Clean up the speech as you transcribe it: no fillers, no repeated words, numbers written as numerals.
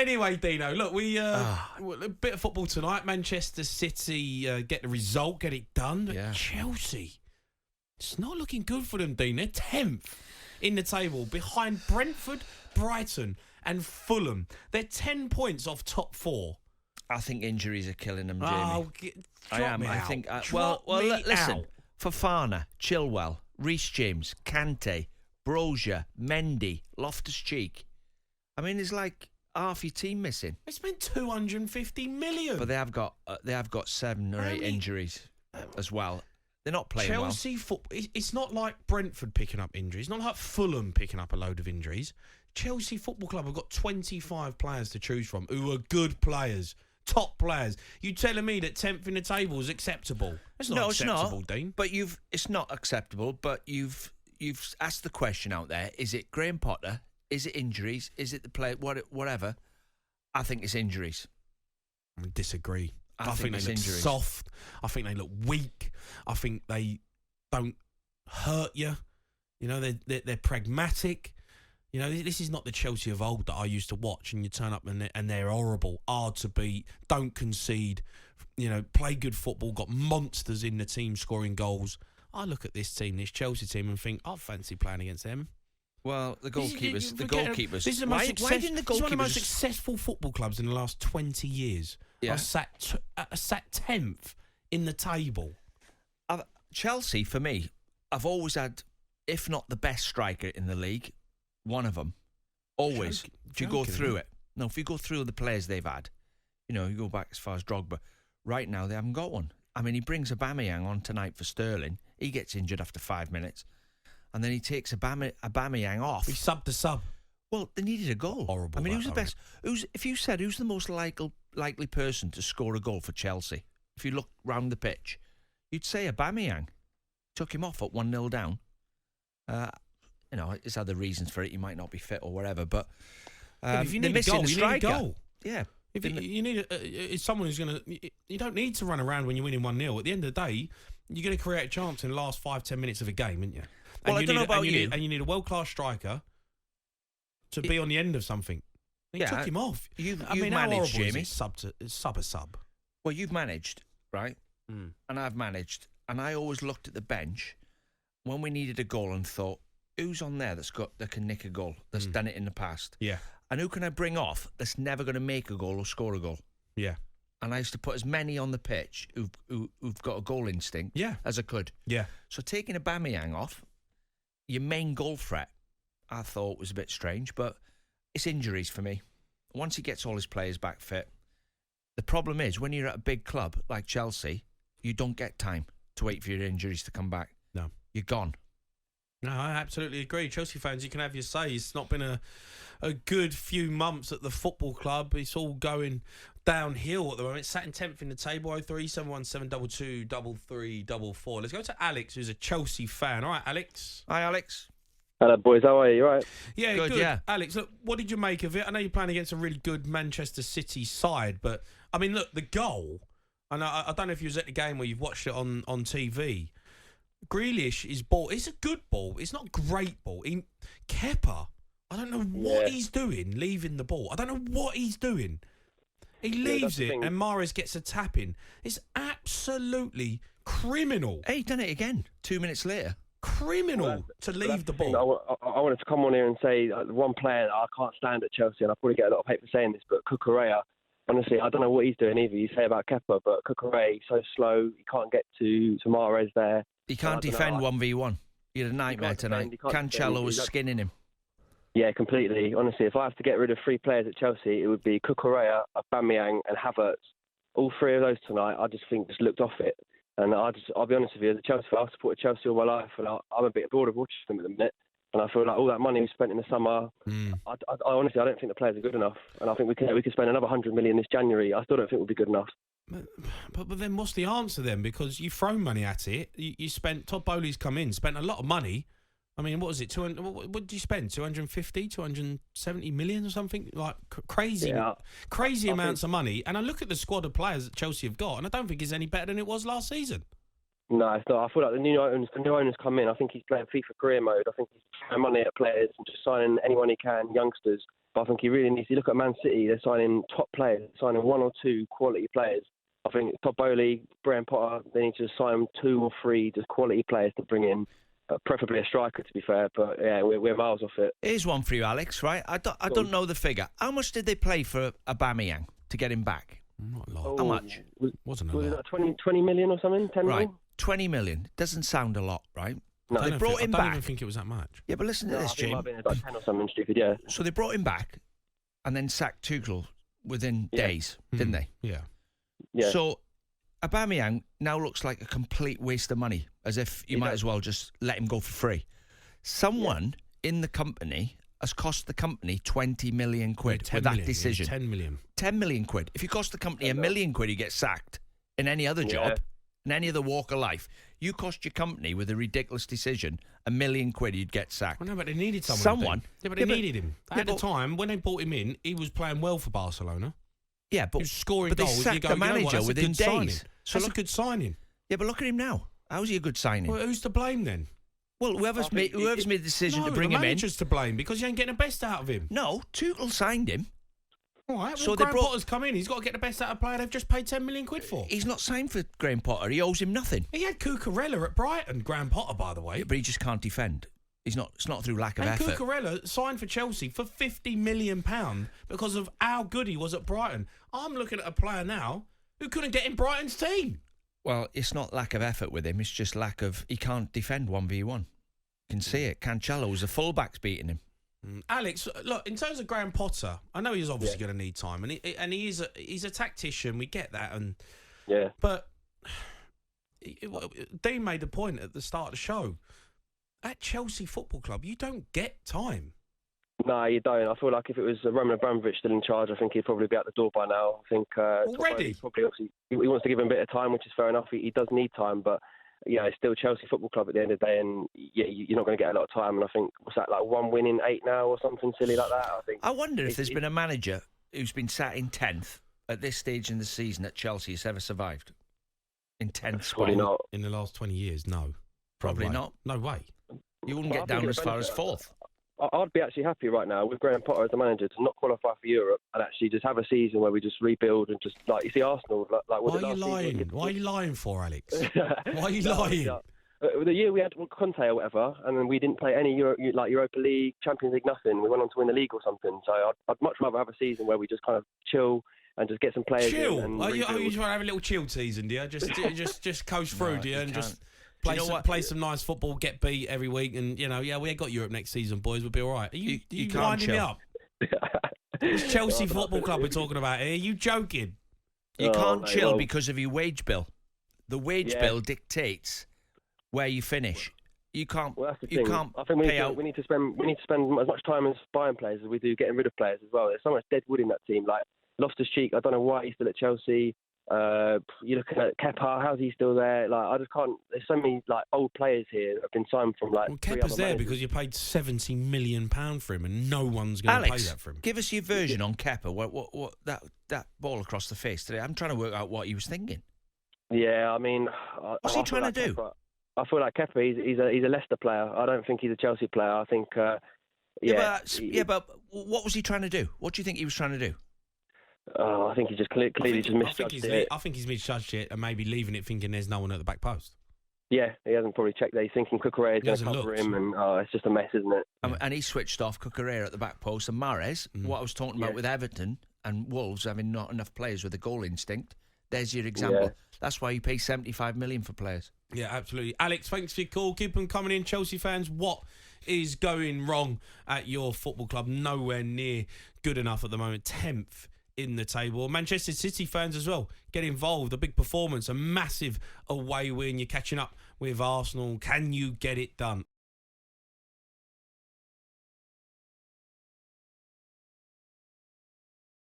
Anyway, Dino, look, a bit of football tonight. Manchester City get the result, get it done. But Chelsea, it's not looking good for them, Dean. They're 10th in the table behind Brentford, Brighton and Fulham. They're 10 points off top 4. I think injuries are killing them, Jamie. Oh, I am. I think. Listen. Fofana, Chilwell, Reece James, Kante, Brozier, Mendy, Loftus-Cheek. I mean, there's like half your team missing. They spent 250 million. But they have got 7 or 8 injuries as well. They're not playing Chelsea football. It's not like Brentford picking up injuries. It's not like Fulham picking up a load of injuries. Chelsea Football Club have got 25 players to choose from who are good players, top players. You telling me that 10th in the table is acceptable? It's not acceptable, it's not, Dean. But it's not acceptable. But you've asked the question out there: is it Graham Potter? Is it injuries? Is it the play? Whatever. I think it's injuries. I disagree. I think they look injuries. soft. I think they look weak. I think they don't hurt you. You know, they're pragmatic. You know, this is not the Chelsea of old that I used to watch, and you turn up and they're horrible, hard to beat, don't concede, you know, play good football, got monsters in the team scoring goals. I look at this team, this Chelsea team, and think, I fancy playing against them. Well, the goalkeepers. This is one of the most successful football clubs in the last 20 years. Yeah. I sat 10th in the table. Chelsea, for me, I've always had, if not the best striker in the league, one of them. Always. If you go through it. No, if you go through the players they've had, you know, you go back as far as Drogba. Right now, they haven't got one. I mean, he brings Aubameyang on tonight for Sterling. He gets injured after 5 minutes. And then he takes Aubameyang off. He subbed the sub. Well, they needed a goal. Horrible. I mean, who's the best? If you said who's the most likely person to score a goal for Chelsea, if you look round the pitch, you'd say Aubameyang. Took him off at 1-0 down. You know, it's other reasons for it. He might not be fit or whatever, but if you need a goal, you need a goal. Yeah. If you need someone who's going to... You don't need to run around when you're winning 1-0. At the end of the day, you're going to create a chance in the last 5-10 minutes of a game, aren't you? Well, I don't know about you. And you need a world-class striker to be on the end of something. He took him off. You've managed, Jamie. Sub a sub. Well, you've managed, right? Mm. And I've managed. And I always looked at the bench when we needed a goal and thought, who's on there that can nick a goal, that's done it in the past? Yeah. And who can I bring off that's never going to make a goal or score a goal? Yeah. And I used to put as many on the pitch who've got a goal instinct as I could. Yeah. So taking Aubameyang off, your main goal threat, I thought was a bit strange, but it's injuries for me. Once he gets all his players back fit, the problem is when you're at a big club like Chelsea, you don't get time to wait for your injuries to come back. No. You're gone. No, I absolutely agree. Chelsea fans, you can have your say. It's not been a good few months at the football club. It's all going downhill at the moment. It's sat in 10th in the table, 03717223344. Let's go to Alex, who's a Chelsea fan. All right, Alex. Hi, Alex. Hello, boys. How are you? You all right? Yeah, good. Yeah. Alex, look, what did you make of it? I know you're playing against a really good Manchester City side, but, I mean, look, the goal, and I don't know if you was at the game or you've watched it on TV, Grealish is ball. It's a good ball. It's not a great ball. Kepa, I don't know what he's doing leaving the ball. I don't know what he's doing. He leaves it and Mahrez gets a tap in. It's absolutely criminal. Hey, he done it again 2 minutes later. Criminal to leave the ball. I wanted to come on here and say one player that I can't stand at Chelsea, and I probably get a lot of hate for saying this, but Cucurella, honestly, I don't know what he's doing either. You say about Kepa, but Cucurella, he's so slow. He can't get to Mahrez there. He can't defend 1v1. He had a nightmare tonight. Cancelo was skinning him. Yeah, completely. Honestly, if I have to get rid of 3 players at Chelsea, it would be Cucurella, Aubameyang and Havertz. All 3 of those tonight, I just think just looked off it. And I'll be honest with you, as a Chelsea fan, I've supported Chelsea all my life, and I'm a bit bored of watching them at the minute. And I feel like all that money we spent in the summer, I honestly, I don't think the players are good enough. And I think we could spend another 100 million this January. I still don't think we'll be good enough. But then what's the answer then? Because you've thrown money at it. You spent, Todd Bowley's come in, spent a lot of money. I mean, what was it? 200? What did you spend? 250, 270 million or something? Like crazy amounts of money. And I look at the squad of players that Chelsea have got, and I don't think it's any better than it was last season. No, it's not. I feel like the new owners come in. I think he's playing FIFA career mode. I think he's throwing money at players and just signing anyone he can, youngsters. But I think he really needs to look at Man City. They're signing top players, signing 1 or 2 quality players. I think Todd Bowley, Graham Potter, they need to sign 2 or 3 just quality players to bring in. Preferably a striker, to be fair. But yeah, we're miles off it. Here's one for you, Alex. Right? I don't know the figure. How much did they play for Aubameyang to get him back? Not a lot. How much? Wasn't a Was lot. it 20 million or something? 10 Right, million? 20 million. Doesn't sound a lot, right? No. They brought him I don't back. even think it was that much. Yeah, but listen to No, this, I think it might Jim. have been like 10 or something stupid, yeah. So they brought him back and then sacked Tuchel within days, didn't they? Yeah. Yeah. So Aubameyang now looks like a complete waste of money, as if you might as well just let him go for free. Someone in the company has cost the company 20 million quid with that decision. 10 million. 10 million quid. If you cost the company $1 million, he gets sacked in any other job, in any other walk of life. You cost your company with a ridiculous decision $1 million, you'd get sacked. Well, no, but they needed someone. Yeah, but they needed him. At the but- time, when they brought him in, he was playing well for Barcelona. Yeah, but He was scoring but they goals. sacked You go, the you know what, manager that's a within good signing. days. So That's look, a good signing. yeah, but look at him now. How's he a good signing? Well, who's to blame then? Well, whoever's made the decision to bring the him in. manager's to blame because you ain't getting the best out of him. No, Tuchel signed him. All right, well, So they Graham brought- Potter's come in. He's got to get the best out of a player they've just paid 10 million quid for. He's not signed for Graham Potter. He owes him nothing. He had Cucurella at Brighton, Graham Potter, by the way. But he just can't defend. It's not through lack of And effort. Cucurella signed for Chelsea for £50 million because of how good he was at Brighton. I'm looking at a player now who couldn't get in Brighton's team. Well, it's not lack of effort with him. It's just lack of... He can't defend 1v1. You can see it. Cancelo's the fullback's beating him. Alex, look, in terms of Graham Potter, I know he's obviously going to need time, and he's a tactician. We get that, but Dean made the point at the start of the show. At Chelsea Football Club, you don't get time. No, you don't. I feel like if it was Roman Abramovich still in charge, I think he'd probably be out the door by now. I think Already? probably obviously he wants to give him a bit of time, which is fair enough. He does need time, but yeah, it's still Chelsea Football Club at the end of the day, and yeah, you're not going to get a lot of time. And I think what's that, like 1 win in 8 now or something silly like that? I wonder if there's been a manager who's been sat in 10th at this stage in the season at Chelsea has ever survived in 10th spot. Probably not. In the last 20 years, no. Probably No way. not. No way. You wouldn't Well, get I think down if as far as anything, 4th. I'd be actually happy right now with Graham Potter as the manager to not qualify for Europe and actually just have a season where we just rebuild and just like you see Arsenal. Like Why are you lying? Why are you lying for, Alex? Why are you No, lying? yeah. The year we had Conte or whatever, and then we didn't play any Europa League, Champions League, nothing. We went on to win the league or something. So I'd much rather have a season where we just kind of chill and just get some players. Chill. In and Are you rebuild. trying to have a little chill season, do you? Just coast through, do you? you And just can't. play some nice football, get beat every week, and we ain't got Europe next season, boys. We'll be all right. Are you can't winding me chill. up? It's Chelsea Football Club we're talking about here. Are you joking? You can't mate, chill well- because of your wage bill. The wage bill dictates where you finish. You can't. Well, that's the you thing. can't I think pay out. we need to spend as much time as buying players as we do getting rid of players as well. There's so much dead wood in that team. Like Loftus-Cheek, I don't know why he's still at Chelsea. You're looking at Kepa, how's he still there? Like I just can't. There's so many like old players here that have been signed from like. Well, 3 Kepa's other there managers. because you paid £70 million for him, and no one's going to pay Alex, that for him. give us your version on Kepa. What that ball across the face today? I'm trying to work out what he was thinking. Yeah, I mean, What's he trying to do? I feel like Kepa, he's a Leicester player. I don't think he's a Chelsea player. I think, But what was he trying to do? What do you think he was trying to do? I think he just clearly just misjudged it. I think he's misjudged it and maybe leaving it thinking there's no one at the back post. Yeah, he hasn't probably checked that. He's thinking Cucurella is He going to hasn't cover looked. him, and it's just a mess, isn't it? And he switched off Cucurella at the back post. And Mahrez, what I was talking about with Everton and Wolves having not enough players with a goal instinct, there's your example. Yeah. That's why you pay 75 million for players. Yeah, absolutely. Alex, thanks for your call. Keep them coming in, Chelsea fans. What is going wrong at your football club? Nowhere near good enough at the moment. 10th in the table. Manchester City fans as well, get involved. A big performance, a massive away win. You're catching up with Arsenal. Can you get it done?